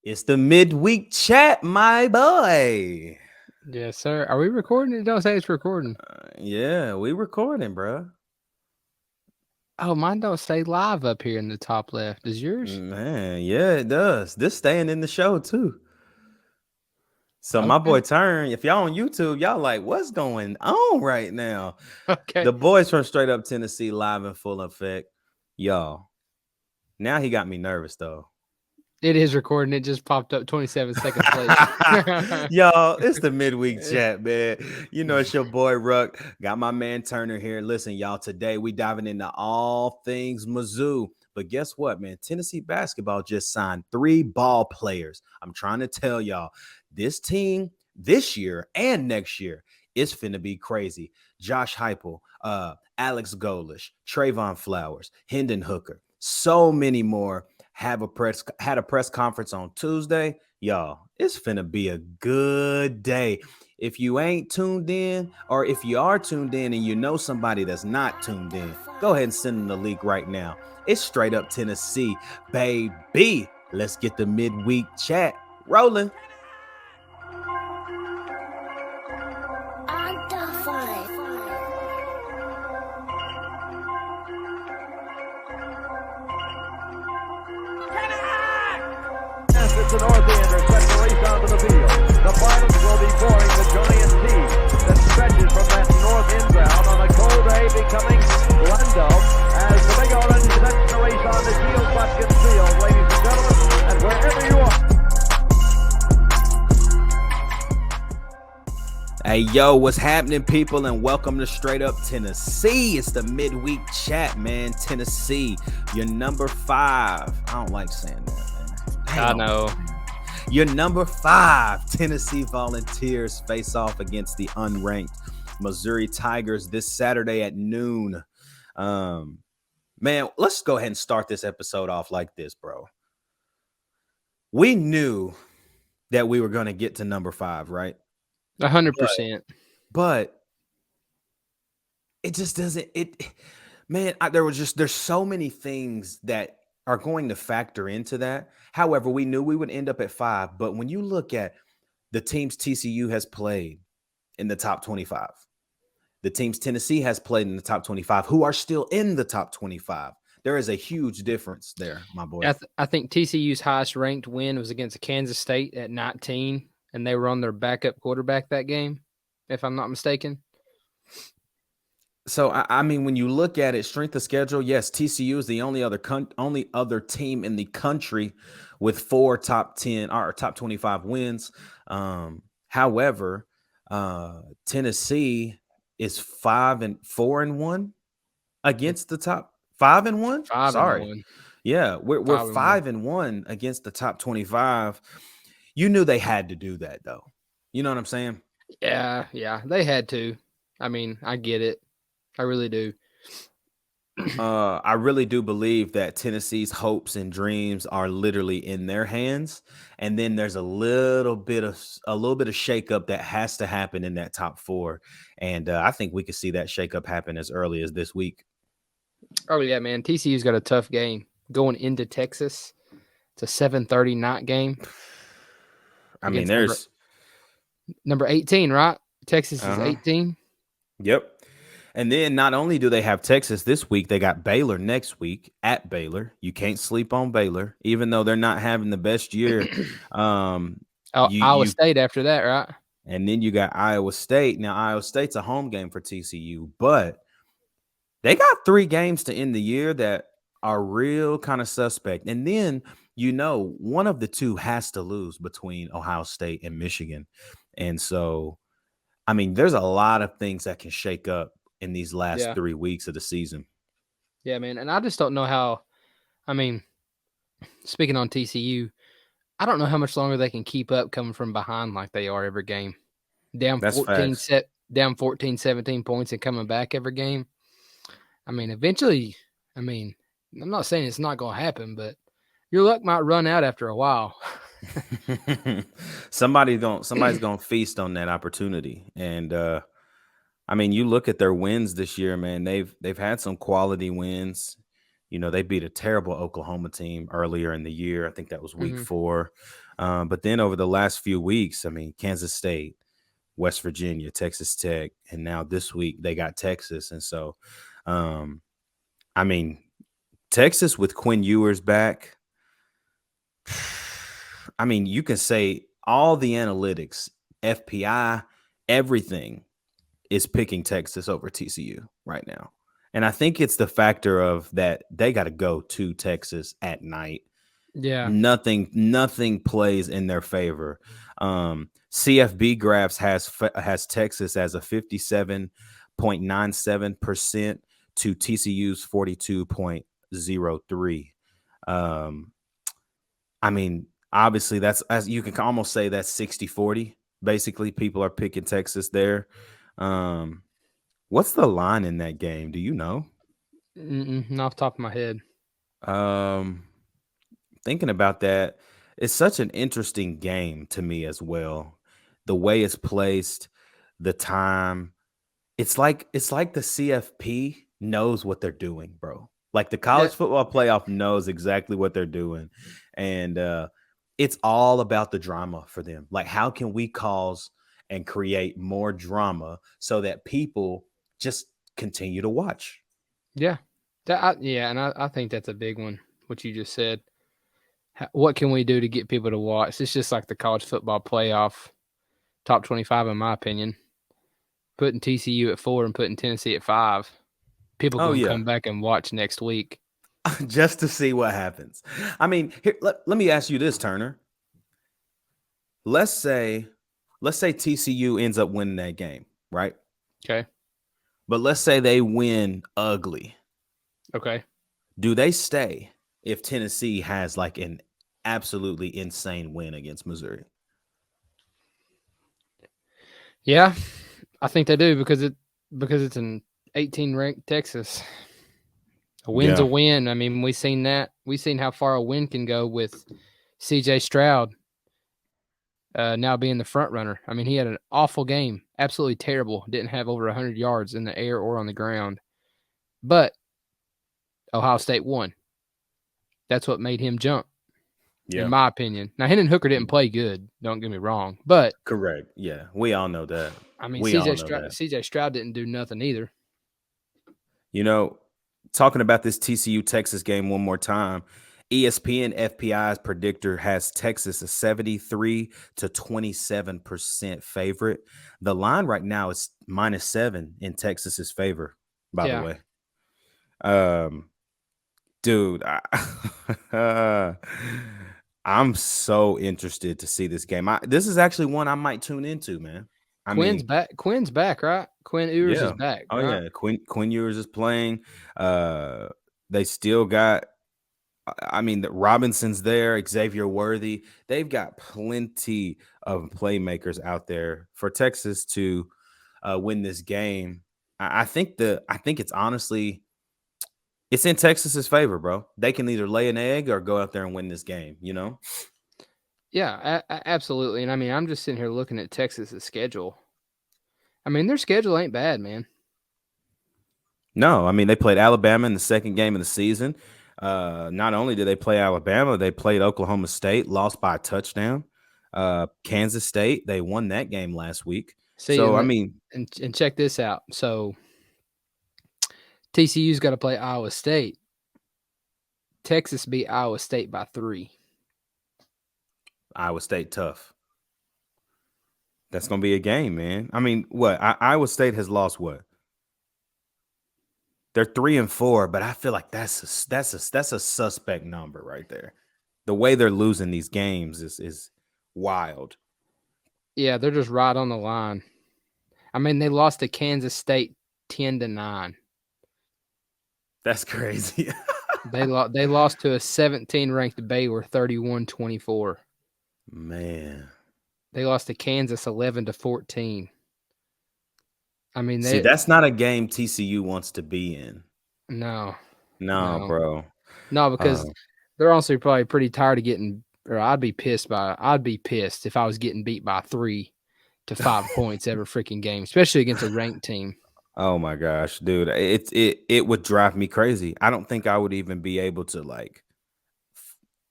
It's the midweek chat, my boy. Yes, sir. Are we recording? It don't say it's recording. Yeah, we recording, bro. Oh, mine don't say live up here in the top left. Does yours? Man, yeah, it does. This staying in the show too. So my Okay. boy Turn, if y'all on YouTube, y'all like, what's going on right now? Okay. The boys from Straight Up Tennessee live in full effect. Y'all. Now he got me nervous though. It is recording. It just popped up 27 seconds late. Y'all, it's the midweek chat, man. You know, it's your boy Ruck. Got my man Turner here. Listen, y'all, today we diving into all things Mizzou. But guess what, man? Tennessee basketball just signed 3 ball players. I'm trying to tell y'all, this team this year and next year is finna be crazy. Josh Heupel, Alex Golish, Trayvon Flowers, Hendon Hooker, so many more had a press conference on Tuesday. Y'all, it's finna be a good day. If you ain't tuned in, or if you are tuned in and you know somebody that's not tuned in, go ahead and send them the link right now. It's Straight Up Tennessee, baby. Let's get the midweek chat rolling. The Northander sets the race onto the field. The finals will be boring the giant team that stretches from that north inbound on a cold day becoming Lando as the Big Orange sets the race on the Shield Buskins Field, ladies and gentlemen, and wherever you are. Hey, yo, what's happening, people, and welcome to Straight Up Tennessee. It's the midweek chat, man. Tennessee, your number 5. I don't like saying that. I know. Your number 5 Tennessee Volunteers face off against the unranked Missouri Tigers this Saturday at noon. Man, let's go ahead and start this episode off like this, bro. We knew that we were going to get to number 5, right? 100%. But it just doesn't. There's so many things that are going to factor into that. However, we knew we would end up at 5. But when you look at the teams TCU has played in the top 25, the teams Tennessee has played in the top 25, who are still in the top 25, there is a huge difference there, my boy. I think TCU's highest ranked win was against Kansas State at 19, and they were on their backup quarterback that game, if I'm not mistaken. So, I mean, when you look at it, strength of schedule, yes, TCU is the only other team in the country with 4 top 10 or top 25 wins. However, Tennessee is 5-4-1 against the top 5-1. 5-1. Yeah, we're 5-1 against the top 25. You knew they had to do that, though. You know what I'm saying? Yeah, they had to. I mean, I get it. I really do. I really do believe that Tennessee's hopes and dreams are literally in their hands, and then there's a little bit of shakeup that has to happen in that top 4, and I think we could see that shakeup happen as early as this week. Oh yeah, man. TCU's got a tough game going into Texas. It's a 7:30 night game. I mean, there's number 18, right? Texas is 18. Yep. And then not only do they have Texas this week, they got Baylor next week at Baylor. You can't sleep on Baylor, even though they're not having the best year. Iowa State after that, right? And then you got Iowa State. Now, Iowa State's a home game for TCU, but they got 3 games to end the year that are real kind of suspect. And then, one of the 2 has to lose between Ohio State and Michigan. And so, I mean, there's a lot of things that can shake up in these last 3 weeks of the season. Yeah, man. And I just don't know how, I mean, speaking on TCU, I don't know how much longer they can keep up coming from behind like they are every game. Down 14, 17 points and coming back every game. I mean, eventually, I'm not saying it's not going to happen, but your luck might run out after a while. Somebody's going to feast on that opportunity. And I mean, you look at their wins this year, man. They've had some quality wins. They beat a terrible Oklahoma team earlier in the year. I think that was week Mm-hmm. 4. But then over the last few weeks, I mean, Kansas State, West Virginia, Texas Tech, and now this week they got Texas. And so, I mean, Texas with Quinn Ewers back, I mean, you can say all the analytics, FPI, everything is picking Texas over TCU right now. And I think it's the factor of that they got to go to Texas at night. Yeah. Nothing plays in their favor. CFB graphs has Texas as a 57.97% to TCU's 42.03. I mean, obviously that's, as you can almost say, that's 60-40. Basically, people are picking Texas there. What's the line in that game? Do you know? Not off the top of my head. Thinking about that, it's such an interesting game to me as well. The way it's placed, the time. It's like the CFP knows what they're doing, bro. Like the college football playoff knows exactly what they're doing. And it's all about the drama for them. Like, how can we cause and create more drama so that people just continue to watch? Yeah. And I think that's a big one, what you just said. What can we do to get people to watch? It's just like the college football playoff, top 25, in my opinion. Putting TCU at 4 and putting Tennessee at 5. People can come back and watch next week. Just to see what happens. I mean, here, let me ask you this, Turner. Let's say TCU ends up winning that game, right? Okay. But let's say they win ugly. Okay. Do they stay if Tennessee has like an absolutely insane win against Missouri? Yeah, I think they do because it's an 18 ranked Texas. A win's a win. I mean, we've seen that. We've seen how far a win can go with CJ Stroud now being the front runner. I mean, he had an awful game, absolutely terrible. Didn't have over 100 yards in the air or on the ground. But Ohio State won. That's what made him jump, in my opinion. Now, Hendon Hooker didn't play good, don't get me wrong. But correct. Yeah, we all know that. I mean, CJ Stroud didn't do nothing either. Talking about this TCU Texas game one more time, ESPN FPI's predictor has Texas a 73 to 27% favorite. The line right now is -7 in Texas's favor, by the way. Dude, I'm so interested to see this game. This is actually one I might tune into, man. Quinn's back, right? Quinn Ewers is back. Oh, right? yeah. Quinn Ewers is playing. They still got, the Robinson's there, Xavier Worthy. They've got plenty of playmakers out there for Texas to win this game. I think it's honestly, it's in Texas's favor, bro. They can either lay an egg or go out there and win this game, Yeah, absolutely. And I mean, I'm just sitting here looking at Texas's schedule. I mean, their schedule ain't bad, man. No, I mean, they played Alabama in the second game of the season. Not only did they play Alabama, they played Oklahoma State, lost by a touchdown. Kansas State, they won that game last week. And check this out. So TCU's got to play Iowa State. Texas beat Iowa State by 3. Iowa State tough. That's going to be a game, man. I mean, what? Iowa State has lost what? They're 3-4, but I feel like that's a suspect number right there. The way they're losing these games is wild. Yeah, they're just right on the line. I mean, they lost to Kansas State 10-9. That's crazy. They lost to a 17-ranked Baylor 31-24. Man. They lost to Kansas 11-14. I mean, that's not a game TCU wants to be in. No, bro. No, because they're also probably pretty tired of getting. Or I'd be pissed if I was getting beat by 3 to 5 points every freaking game, especially against a ranked team. Oh my gosh, dude. It would drive me crazy. I don't think I would even be able to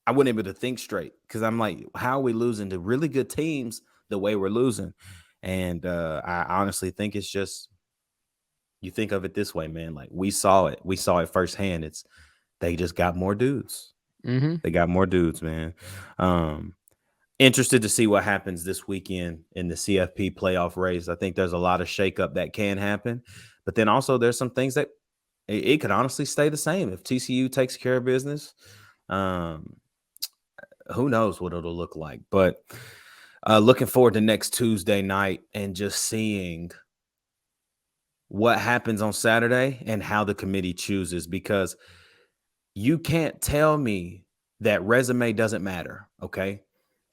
I wouldn't be able to think straight because I'm like, how are we losing to really good teams the way we're losing? And I honestly think it's just you think of it this way, man. Like we saw it. We saw it firsthand. They just got more dudes. Mm-hmm. They got more dudes, man. Um, Interested to see what happens this weekend in the CFP playoff race. I think there's a lot of shakeup that can happen, but then also there's some things that it could honestly stay the same if TCU takes care of business. Um, who knows what it'll look like? But looking forward to next Tuesday night and just seeing what happens on Saturday and how the committee chooses, because you can't tell me that resume doesn't matter, okay?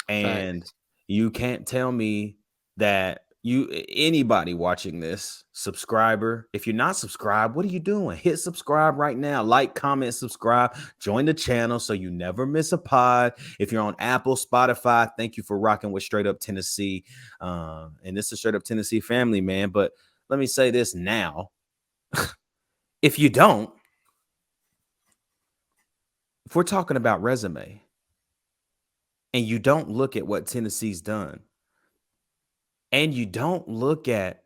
And Facts. you can't tell me that anybody watching this subscriber, if you're not subscribed, what are you doing? Hit subscribe right now. Like, comment, subscribe, join the channel so you never miss a pod. If you're on Apple, Spotify, thank you for rocking with Straight Up Tennessee. And this is Straight Up Tennessee family, man. But let me say this now. If you don't, if we're talking about resume and you don't look at what Tennessee's done, and you don't look at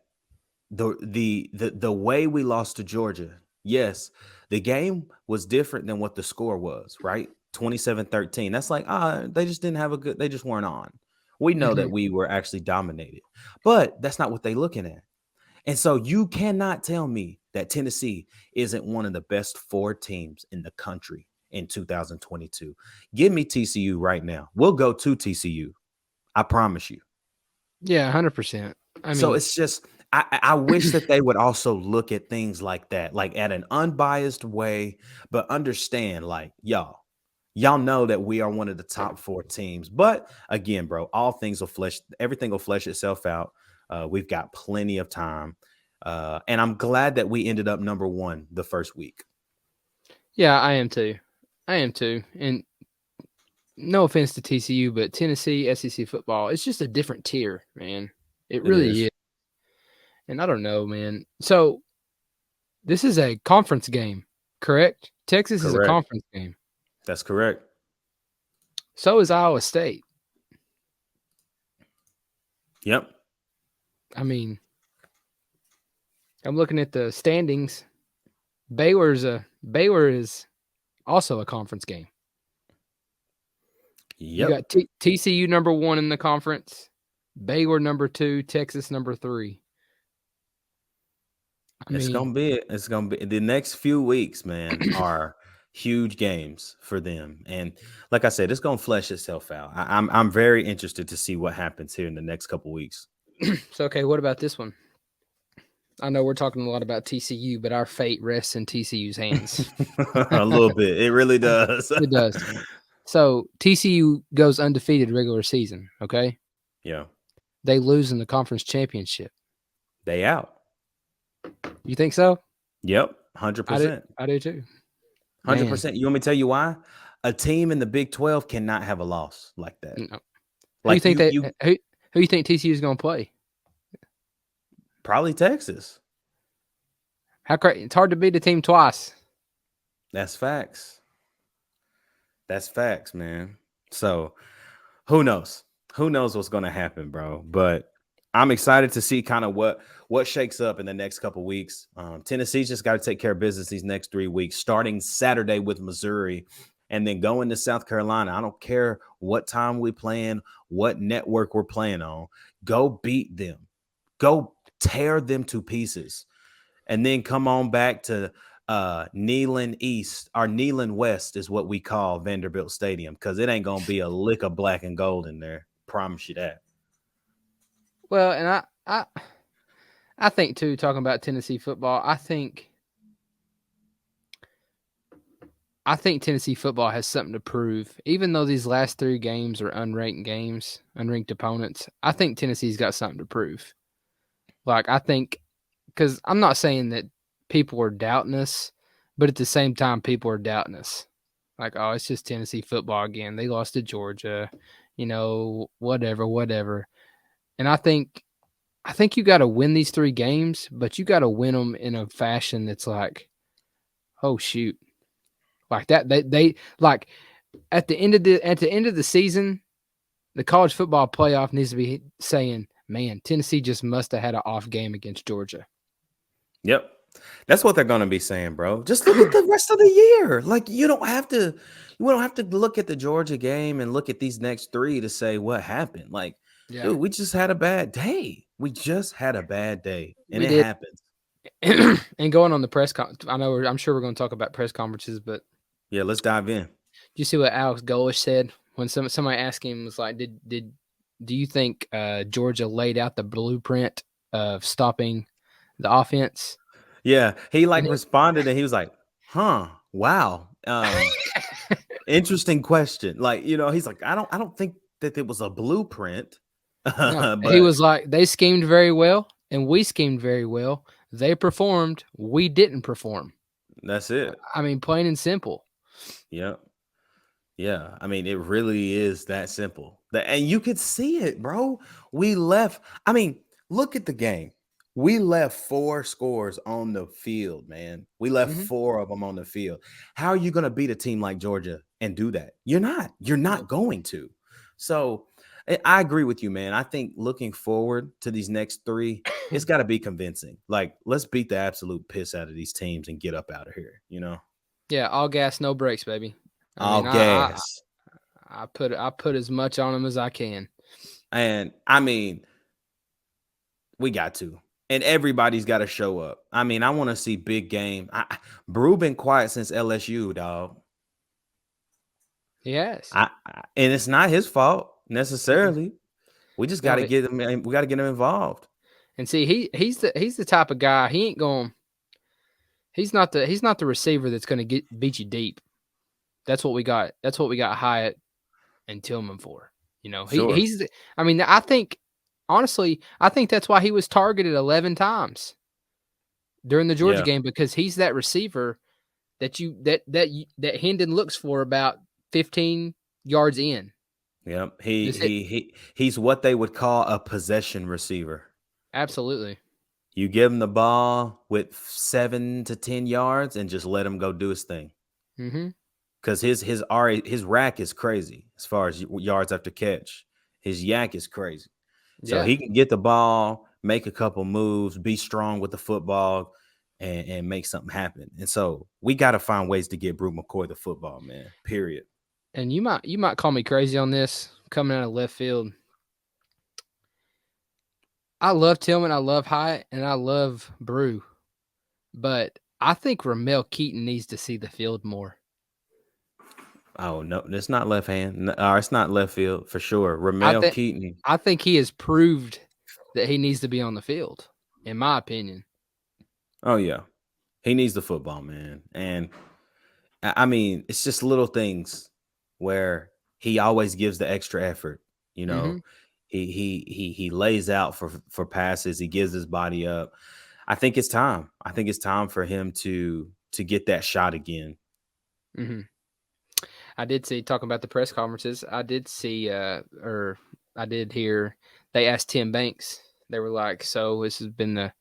the way we lost to Georgia. Yes, the game was different than what the score was, right? 27-13. That's like, they just didn't have they just weren't on. We know Mm-hmm. that we were actually dominated, but that's not what they're looking at. And so you cannot tell me that Tennessee isn't one of the best 4 teams in the country in 2022. Give me TCU right now. We'll go to TCU. I promise you. Yeah, 100%. So it's just I wish that they would also look at things like that, like at an unbiased way, but understand, like, y'all know that we are one of the top 4 teams. But again, bro, everything will flesh itself out. We've got plenty of time. And I'm glad that we ended up number 1 the first week. Yeah, I am too. And no offense to TCU, but Tennessee SEC football, it's just a different tier, man. It really is. And I don't know, man. So this is a conference game, correct? Texas is a conference game. That's correct. So is Iowa State. Yep. I mean, I'm looking at the standings. Baylor is also a conference game. Yep. You got TCU number 1 in the conference, Baylor number 2, Texas number 3. It's gonna be the next few weeks, man, are huge games for them. And like I said, it's gonna flesh itself out. I'm very interested to see what happens here in the next couple weeks. So okay, what about this one? I know we're talking a lot about TCU, but our fate rests in TCU's hands. A little bit. It really does. It does. So TCU goes undefeated regular season, okay? Yeah. They lose in the conference championship. They out. You think so? Yep. 100%. I do too. 100%. You want me to tell you why? A team in the Big 12 cannot have a loss like that. No. Like who you think TCU is going to play? Probably Texas. It's hard to beat a team twice. That's facts. That's facts, man. So who knows? Who knows what's going to happen, bro? But I'm excited to see kind of what shakes up in the next couple weeks. Tennessee's just got to take care of business these next 3 weeks, starting Saturday with Missouri and then going to South Carolina. I don't care what time we playing, what network we're playing on. Go beat them. Go tear them to pieces. And then come on back to Neyland East, or Neyland West is what we call Vanderbilt Stadium, because it ain't going to be a lick of black and gold in there. Promise you that. Well, and I think too, talking about Tennessee football, I think Tennessee football has something to prove. Even though these last 3 games are unranked games, unranked opponents, I think Tennessee's got something to prove. Like, I think, because I'm not saying that people are doubting us, but at the same time, people are doubting us. Like, oh, it's just Tennessee football again. They lost to Georgia, whatever. And I think I think you got to win these 3 games, but you got to win them in a fashion that's like, oh shoot, like that. They like at the end of the season, the college football playoff needs to be saying, man, Tennessee just must have had an off game against Georgia. Yep. That's what they're going to be saying, bro. Just look at the rest of the year. Like, we don't have to look at the Georgia game and look at these next 3 to say what happened. Like, dude, we just had a bad day. We just had a bad day, and it happens. And going on the press conference, I'm sure we're going to talk about press conferences, but yeah, let's dive in. Do you see what Alex Golish said when somebody asked him, was like, do you think Georgia laid out the blueprint of stopping the offense? Yeah, he responded and he was like, "Huh, wow, interesting question." Like, he's like, "I don't think that it was a blueprint." No, but he was like, "They schemed very well, and we schemed very well. They performed, we didn't perform." That's it. I mean, plain and simple. Yep. Yeah, I mean, it really is that simple. And you could see it, bro. We left. I mean, look at the game. We left 4 scores on the field, man. We left 4 of them on the field. How are you going to beat a team like Georgia and do that? You're not. You're not going to. So I agree with you, man. I think looking forward to these next 3, it's got to be convincing. Like, let's beat the absolute piss out of these teams and get up out of here, Yeah, all gas, no brakes, baby. All gas. I put as much on them as I can. And, I mean, we got to. And everybody's got to show up. I mean, I want to see big game. Brew been quiet since LSU, dog. Yes. And it's not his fault necessarily. We just got to get him. We got to get him involved. And see, he's the type of guy. He ain't going. He's not the receiver that's going to beat you deep. That's what we got. That's what we got Hyatt and Tillman for. Sure. I mean, honestly, I think that's why he was targeted 11 times during the Georgia game, because he's that receiver that Hendon looks for about 15 yards in. Yep. He's what they would call a possession receiver. Absolutely. You give him the ball with 7 to 10 yards and just let him go do his thing. Mm-hmm. Because his rack is crazy as far as yards after catch. His yak is crazy. So he can get the ball, make a couple moves, be strong with the football, and make something happen. And so we got to find ways to get Brew McCoy the football, man. Period. And you might call me crazy on this, coming out of left field. I love Tillman, I love Hyatt, and I love Brew. But I think Ramel Keaton needs to see the field more. Oh, no, it's not left hand. It's not left field for sure. Ramel Keaton. I think he has proved that he needs to be on the field, in my opinion. Oh, yeah. He needs the football, man. And, I mean, it's just little things where he always gives the extra effort. Mm-hmm. He lays out for passes. He gives his body up. I think it's time. I think it's time for him to get that shot again. Mm-hmm. I did see, talking about the press conferences, I did see, or I did hear, they asked Tim Banks. They were like, so this has been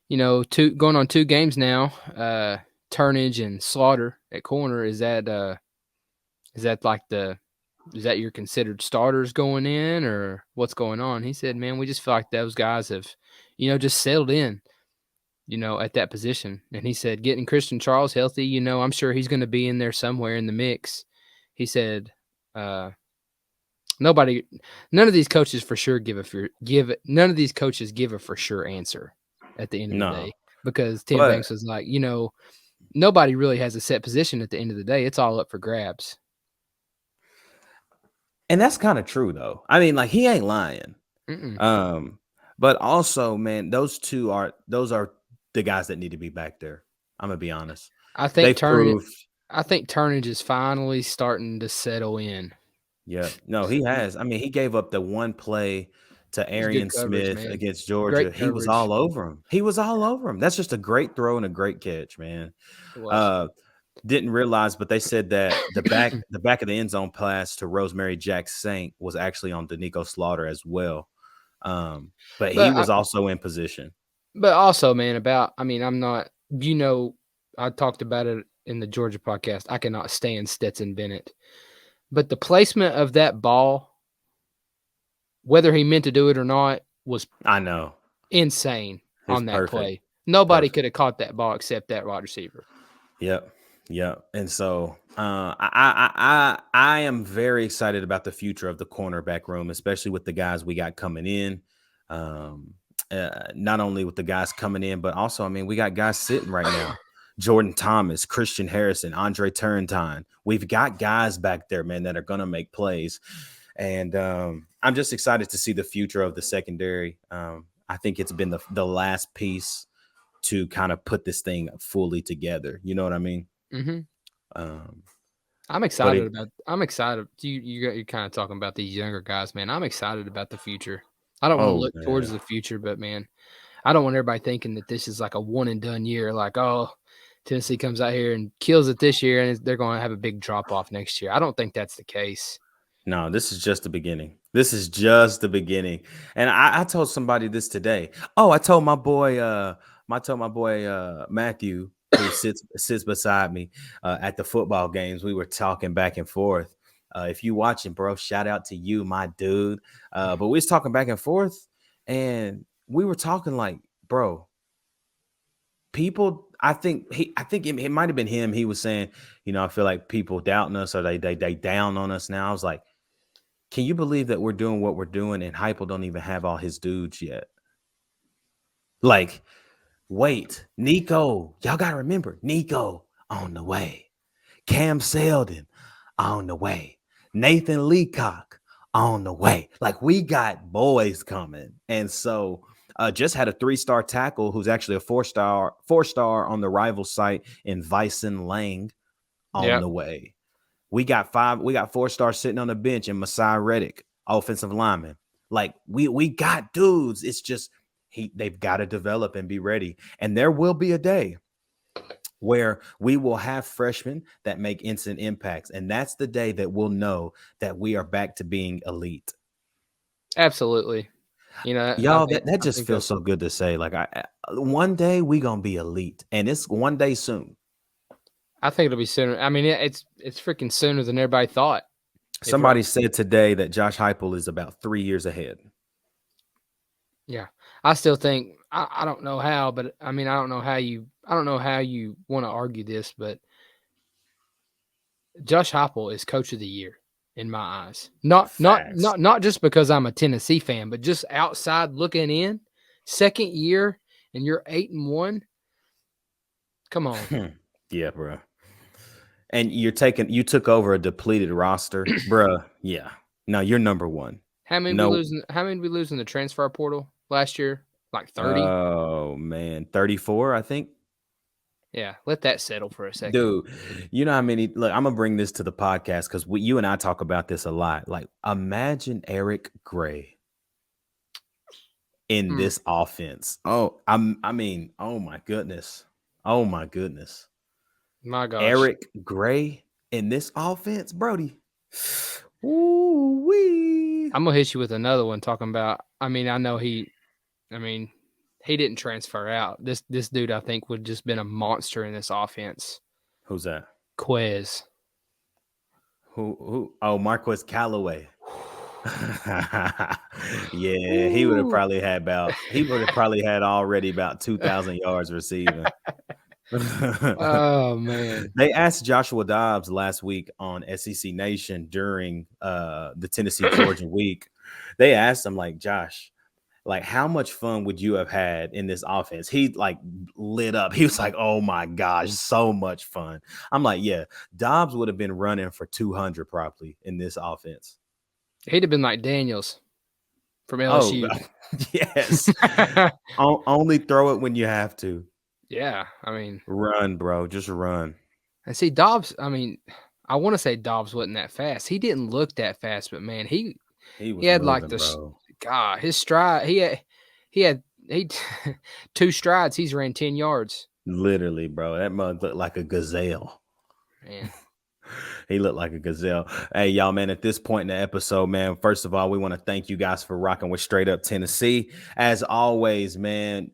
going on 2 games now, Turnage and Slaughter at corner. Is that your considered starters going in, or what's going on? He said, man, we just feel like those guys have, just settled in, at that position. And he said, getting Christian Charles healthy, I'm sure he's going to be in there somewhere in the mix. He said, none of these coaches for sure give a for sure answer at the end of the day, because Tim Banks was like, nobody really has a set position at the end of the day. It's all up for grabs. And that's kind of true, though. I mean, like, he ain't lying. But also, man, those are the guys that need to be back there. I'm gonna be honest. I think Turnage is finally starting to settle in. Yeah, no, he has. I mean, he gave up the one play to Arian Smith against Georgia. He was all over him. That's just a great throw and a great catch, man. Didn't realize, but they said that the back of the end zone pass to Rosemary Jack Saint was actually on Danico Slaughter as well. But he was also in position. But also, man, I'm not, I talked about it in the Georgia podcast. I cannot stand Stetson Bennett. But the placement of that ball, whether he meant to do it or not, was insane on that play. Nobody could have caught that ball except that wide receiver. Yep. And so I am very excited about the future of the cornerback room, especially with the guys we got coming in. Not only with the guys coming in, but also, I mean, we got guys sitting right now. Jordan Thomas, Christian Harrison, Andre Turrentine. We've got guys back there, man, that are going to make plays. And I'm just excited to see the future of the secondary. I think it's been the last piece to kind of put this thing fully together. You know what I mean? Mm-hmm. I'm excited I'm excited. You're kind of talking about these younger guys, man. I'm excited about the future. I don't want to look towards the future, but man, I don't want everybody thinking that this is like a one and done year. Like, oh, Tennessee comes out here and kills it this year, and they're going to have a big drop off next year. I don't think that's the case. No, this is just the beginning. This is just the beginning. And I told somebody this today. Oh, I told my boy, Matthew, who sits beside me at the football games. We were talking back and forth. If you watching, bro, shout out to you, my dude. But we was talking back and forth, and we were talking like, bro, people. I think it might have been him. He was saying, I feel like people doubting us, or they down on us now. I was like, can you believe that we're doing what we're doing and Heupel don't even have all his dudes yet? Like, wait, Nico, y'all got to remember, Nico on the way. Cam Seldon on the way. Nathan Leacock on the way. Like, we got boys coming. And so just had a 3-star tackle who's actually a 4-star on the rival site in Vyson Lang on the way. We got 4 stars sitting on the bench in Masai Reddick, offensive lineman. Like, we got dudes. It's just they've got to develop and be ready. And there will be a day where we will have freshmen that make instant impacts. And that's the day that we'll know that we are back to being elite. Absolutely. Y'all, that just feels so good to say. Like, one day we going to be elite, and it's one day soon. I think it'll be sooner. I mean, it's freaking sooner than everybody thought. Somebody said today that Josh Heupel is about 3 years ahead. Yeah, I still think I don't know how, but I mean, I don't know how you want to argue this, but Josh Heupel is Coach of the Year in my eyes. Not just because I'm a Tennessee fan, but just outside looking in. Second year, and you're 8-1. Come on. Yeah, bro. And you took over a depleted roster, bro. Yeah. No, you're number one. How many did we lose in the transfer portal last year? Like 30? Oh man, 34, I think. Yeah, let that settle for a second. Dude, you know how many, look, I'm gonna bring this to the podcast because you and I talk about this a lot. Like, imagine Eric Gray in this offense. Oh, I mean, oh my goodness. Oh my goodness. My gosh. Eric Gray in this offense, Brody. Ooh-wee. I'm gonna hit you with another one talking about. I mean, I know he didn't transfer out. This dude, I think, would just been a monster in this offense. Who's that? Quez. Who? Oh, Marquez Callaway. Yeah, he would have probably had already about 2,000 yards receiving. Oh man. They asked Joshua Dobbs last week on SEC Nation during the Tennessee Georgia week. They asked him, like, Josh, like, how much fun would you have had in this offense? He like lit up. He was like, oh my gosh, so much fun. I'm like, yeah, Dobbs would have been running for 200 probably in this offense. He'd have been like Daniels from LSU. Oh, yes. Only throw it when you have to. Yeah, I mean, run, bro, just run. And see, Dobbs. I mean, I want to say Dobbs wasn't that fast. He didn't look that fast, but man, he had moving, like this. God, his stride. He had 2 strides. He's ran 10 yards. Literally, bro. That mug looked like a gazelle. Man, He looked like a gazelle. Hey, y'all, man, at this point in the episode, man, first of all, we want to thank you guys for rocking with Straight Up Tennessee. As always, man,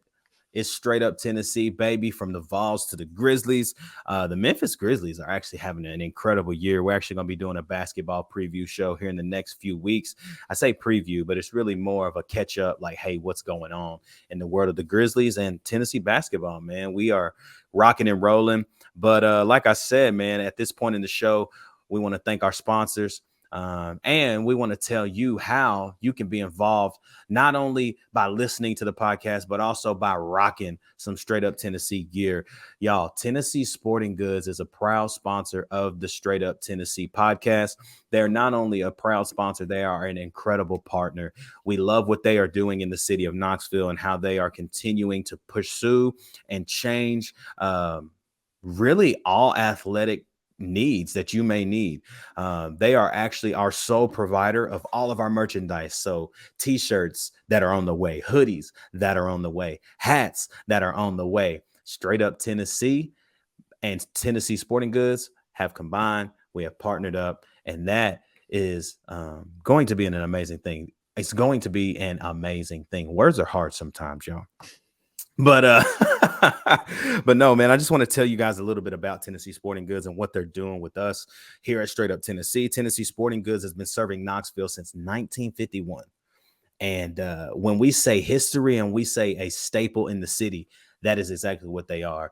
it's Straight Up Tennessee, baby, from the Vols to the Grizzlies. The Memphis Grizzlies are actually having an incredible year. We're actually going to be doing a basketball preview show here in the next few weeks. I say preview, but it's really more of a catch up, like, hey, what's going on in the world of the Grizzlies and Tennessee basketball, man. We are rocking and rolling. But like I said, man, at this point in the show, we want to thank our sponsors. And we want to tell you how you can be involved, not only by listening to the podcast, but also by rocking some Straight Up Tennessee gear. Y'all, Tennessee Sporting Goods is a proud sponsor of the Straight Up Tennessee podcast. They're not only a proud sponsor, they are an incredible partner. We love what they are doing in the city of Knoxville and how they are continuing to pursue and change really all athletic needs that you may need. They are actually our sole provider of all of our merchandise. So t-shirts that are on the way, hoodies that are on the way, hats that are on the way. Straight Up Tennessee and Tennessee Sporting Goods have combined. We have partnered up, and that is going to be an amazing thing. It's going to be an amazing thing. Words are hard sometimes, y'all. But but no, man, I just want to tell you guys a little bit about Tennessee Sporting Goods and what they're doing with us here at Straight Up Tennessee. Tennessee Sporting Goods has been serving Knoxville since 1951. And when we say history and we say a staple in the city, that is exactly what they are.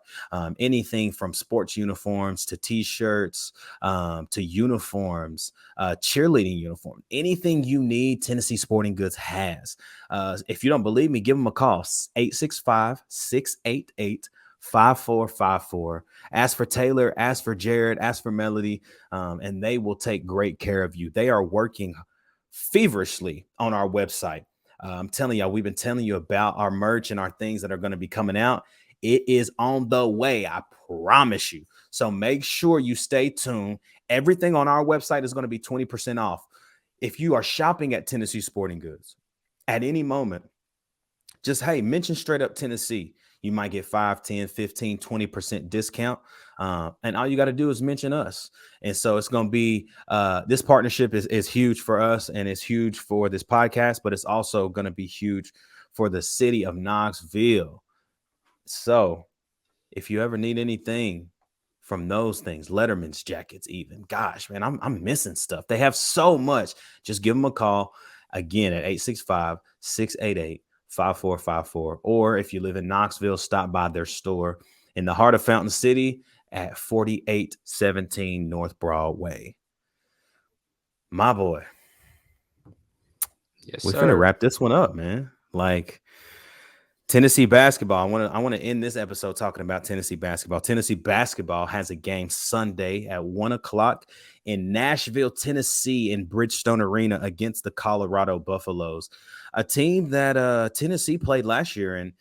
Anything from sports uniforms to T-shirts to uniforms, cheerleading uniform, anything you need, Tennessee Sporting Goods has. If you don't believe me, give them a call, 865-688-5454. Ask for Taylor, ask for Jared, ask for Melody, and they will take great care of you. They are working feverishly on our website. I'm telling y'all, we've been telling you about our merch and our things that are going to be coming out. It is on the way. I promise you. So make sure you stay tuned. Everything on our website is going to be 20% off. If you are shopping at Tennessee Sporting Goods at any moment, just, hey, mention Straight Up Tennessee. You might get 5, 10, 15, 20% discount. And all you got to do is mention us. And so it's going to be this partnership is huge for us, and it's huge for this podcast, but it's also going to be huge for the city of Knoxville. So if you ever need anything from those things, Letterman's jackets, even, gosh, man, I'm missing stuff. They have so much. Just give them a call again at 865-688-5454. Or if you live in Knoxville, stop by their store in the heart of Fountain City at 4817 North Broadway. My boy. Yes, we're sir. finna wrap this one up, man. Like, Tennessee basketball. I want to end this episode talking about Tennessee basketball. Tennessee basketball has a game Sunday at 1:00 in Nashville, Tennessee, in Bridgestone Arena against the Colorado Buffaloes, a team that Tennessee played last year and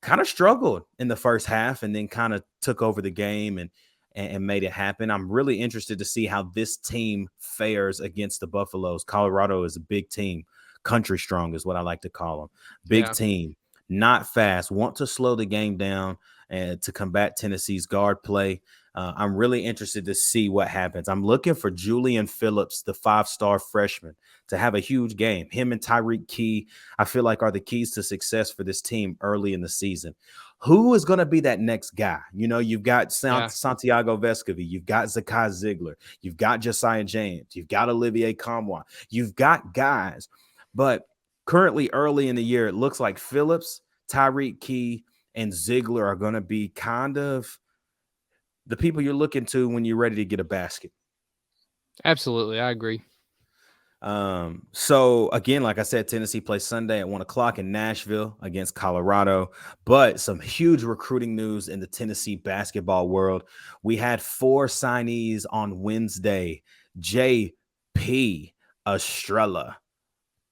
kind of struggled in the first half and then kind of took over the game and made it happen. I'm really interested to see how this team fares against the Buffaloes. Colorado is a big team. Country strong is what I like to call them. Big team, not fast, want to slow the game down and to combat Tennessee's guard play. I'm really interested to see what happens. I'm looking for Julian Phillips, the 5-star freshman, to have a huge game. Him and Tyreek Key, I feel like, are the keys to success for this team early in the season. Who is going to be that next guy? You know, you've got Santiago Vescovi. You've got Zakai Ziegler. You've got Josiah James. You've got Olivier Kamwa. You've got guys. But currently early in the year, it looks like Phillips, Tyreek Key, and Ziegler are going to be kind of the people you're looking to when you're ready to get a basket. Absolutely. I agree. So again, like I said, Tennessee plays Sunday at 1:00 in Nashville against Colorado, but some huge recruiting news in the Tennessee basketball world. We had 4 signees on Wednesday. J.P. Estrella,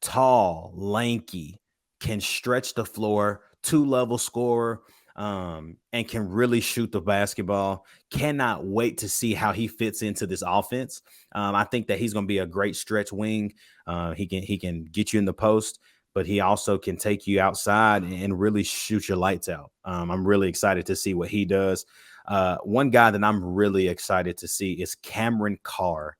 tall, lanky, can stretch the floor, 2-level scorer, and can really shoot the basketball. Cannot wait to see how he fits into this offense. I think that he's going to be a great stretch wing. He can get you in the post, but he also can take you outside and really shoot your lights out. I'm really excited to see what he does. One guy that I'm really excited to see is Cameron Carr.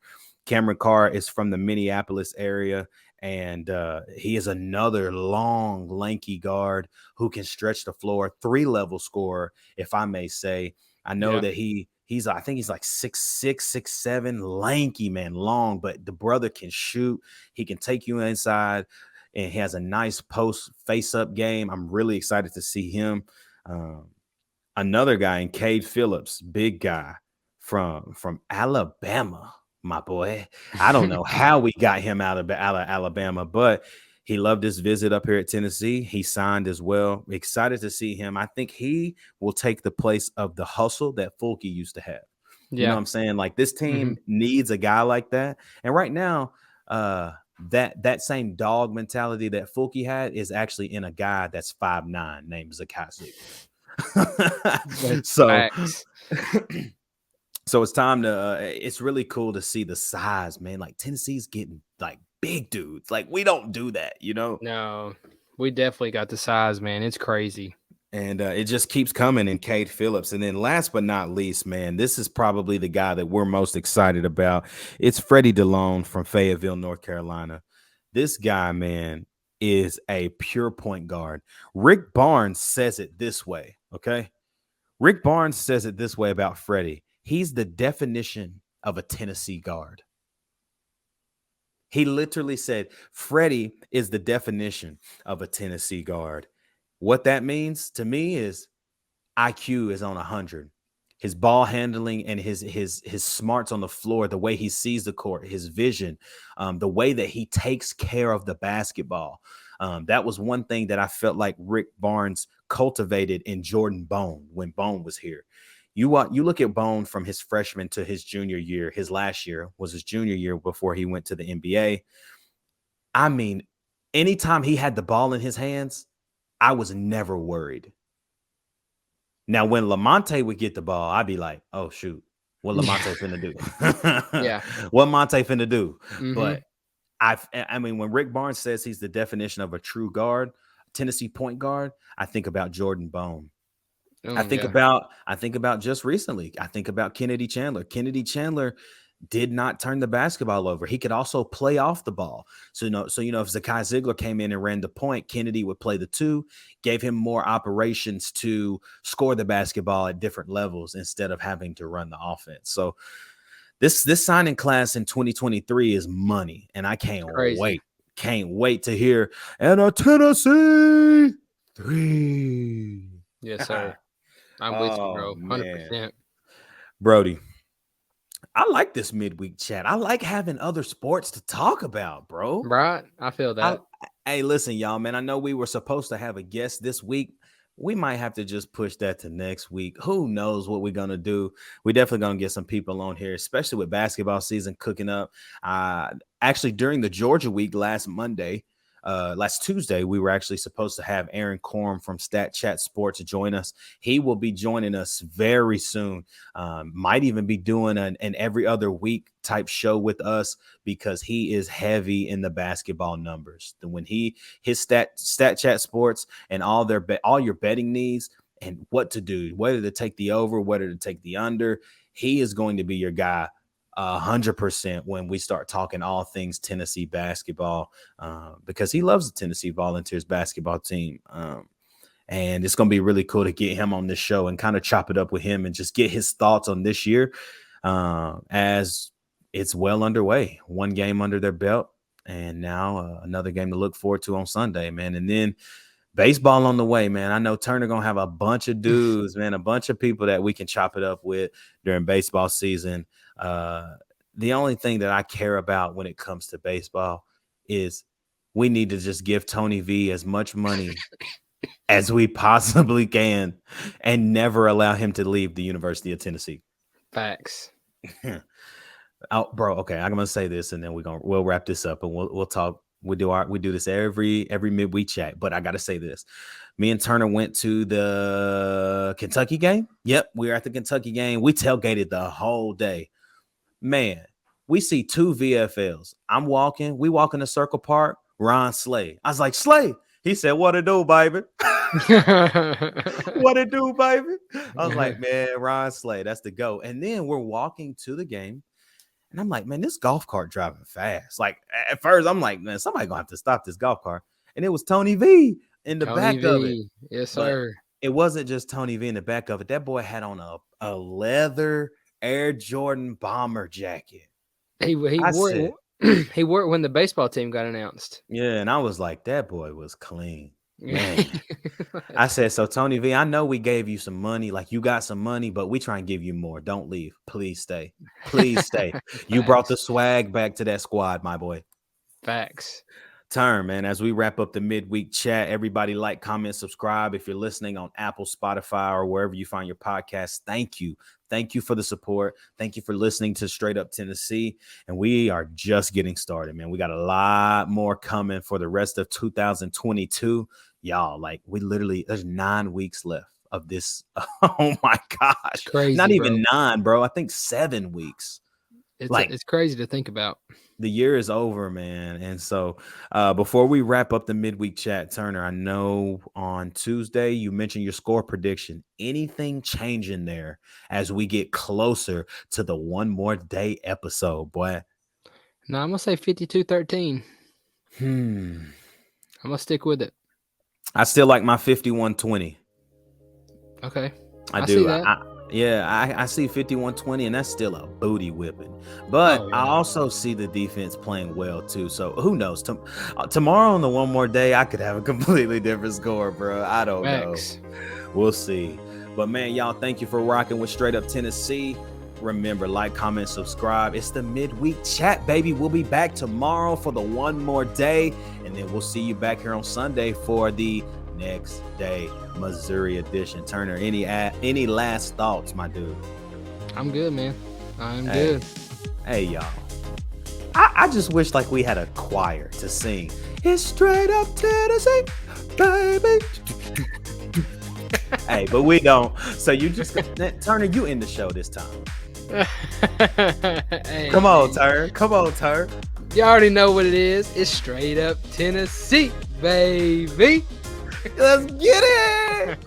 Cameron Carr is from the Minneapolis area, and he is another long, lanky guard who can stretch the floor, 3-level scorer, if I may say. I know that I think he's like 6'6", 6'7", lanky man, long, but the brother can shoot. He can take you inside, and he has a nice post face-up game. I'm really excited to see him. Another guy in Cade Phillips, big guy from Alabama, my boy. I don't know how we got him out of Alabama, but he loved his visit up here at Tennessee. He signed as well. Excited to see him. I think he will take the place of the hustle that Fulke used to have. You know what I'm saying? Like, this team needs a guy like that. And right now, that same dog mentality that Fulke had is actually in a guy that's 5'9", named Zakai Ziegler. So it's time to it's really cool to see the size, man. Like, Tennessee's getting like big dudes. Like, we don't do that, you know. No, we definitely got the size, man. It's crazy. And it just keeps coming in Cade Phillips. And then last but not least, man, this is probably the guy that we're most excited about. It's Freddie DeLone from Fayetteville, North Carolina. This guy, man, is a pure point guard. Rick Barnes says it this way, okay? Rick Barnes says it this way about Freddie. He's the definition of a Tennessee guard. He literally said Freddie is the definition of a Tennessee guard. What that means to me is IQ is on 100. His ball handling and his smarts on the floor, the way he sees the court, his vision, the way that he takes care of the basketball. That was one thing that I felt like Rick Barnes cultivated in Jordan Bone when Bone was here. You look at Bone from his freshman to his junior year. His last year was his junior year before he went to the NBA. I mean, anytime he had the ball in his hands, I was never worried. Now, when Lamonte would get the ball, I'd be like, oh, shoot, what Lamonte finna do? What Monte finna do? But I mean, when Rick Barnes says he's the definition of a true guard, Tennessee point guard, I think about Jordan Bone. I think about just recently. I think about Kennedy Chandler. Kennedy Chandler did not turn the basketball over. He could also play off the ball. So if Zakai Ziegler came in and ran the point, Kennedy would play the 2, gave him more operations to score the basketball at different levels instead of having to run the offense. So this signing class in 2023 is money, and I can't wait to hear and a Tennessee 3. Yes, sir. I'm with you, bro. 100%. Man. Brody, I like this midweek chat. I like having other sports to talk about, bro. Right? I feel that. Hey, listen, y'all, man. I know we were supposed to have a guest this week. We might have to just push that to next week. Who knows what we're going to do? We're definitely going to get some people on here, especially with basketball season cooking up. Actually, during the Georgia week last Tuesday, we were actually supposed to have Aaron Corum from Stat Chat Sports join us. He will be joining us very soon. Might even be doing an every other week type show with us because he is heavy in the basketball numbers. When his Stat Chat Sports and all your betting needs and what to do, whether to take the over, whether to take the under, he is going to be your guy 100% when we start talking all things Tennessee basketball, because he loves the Tennessee Volunteers basketball team. And it's going to be really cool to get him on this show and kind of chop it up with him and just get his thoughts on this year as it's well underway. One game under their belt, and now another game to look forward to on Sunday, man. And then baseball on the way, man. I know Turner going to have a bunch of dudes, man, a bunch of people that we can chop it up with during baseball season. The only thing that I care about when it comes to baseball is we need to just give Tony V as much money as we possibly can and never allow him to leave the University of Tennessee. Facts. Oh, bro. Okay. I'm going to say this and then we'll wrap this up and we'll talk. We do this every midweek chat, but I got to say this. Me and Turner went to the Kentucky game. Yep. We were at the Kentucky game. We tailgated the whole day. Man, we see 2 VFLs. We walk in the Circle Park, Ron Slay. I was like, Slay, He said, "What it do, baby? What it do, baby?" I was like, man, Ron Slay, that's the go. And then we're walking to the game, and I'm like, man, this golf cart driving fast. Like at first, I'm like, man, somebody gonna have to stop this golf cart. And it was Tony V in the back of it. Yes, sir. But it wasn't just Tony V in the back of it. That boy had on a leather Air Jordan bomber jacket. He wore he wore it when the baseball team got announced. Yeah, and I was like, that boy was clean. Man. I said, so Tony V, I know we gave you some money, like you got some money, but we try and give you more. Don't leave. Please stay. Please stay. You brought the swag back to that squad, my boy. Facts. Turn, man, as we wrap up the midweek chat, everybody like, comment, subscribe. If you're listening on Apple, Spotify, or wherever you find your podcast, thank you. Thank you for the support. Thank you for listening to Straight Up Tennessee. And we are just getting started, man. We got a lot more coming for the rest of 2022. Y'all, like there's 9 weeks left of this. Oh my gosh. Crazy, not even 9, bro. I think 7 weeks. It's crazy to think about. The year is over, man. And so before we wrap up the midweek chat, Turner, I know on Tuesday you mentioned your score prediction. Anything changing there as we get closer to the One More Day episode, boy? No, I'm going to say 52-13. I'm going to stick with it. I still like my 51-20. Okay. I do. I see 51-20, and that's still a booty whipping. But I also see the defense playing well, too. So who knows? Tomorrow on the One More Day, I could have a completely different score, bro. I don't know. We'll see. But, man, y'all, thank you for rocking with Straight Up Tennessee. Remember, like, comment, subscribe. It's the midweek chat, baby. We'll be back tomorrow for the One More Day, and then we'll see you back here on Sunday for the Next Day Missouri edition. Turner, any last thoughts, my dude? I'm good, man. I'm good. Hey, y'all. I just wish like we had a choir to sing. It's Straight Up Tennessee, baby. Hey, but we don't. So you just Turner, you end the show this time. Hey, come on, Turner. Come on, Turner. You already know what it is. It's Straight Up Tennessee, baby. Let's get it.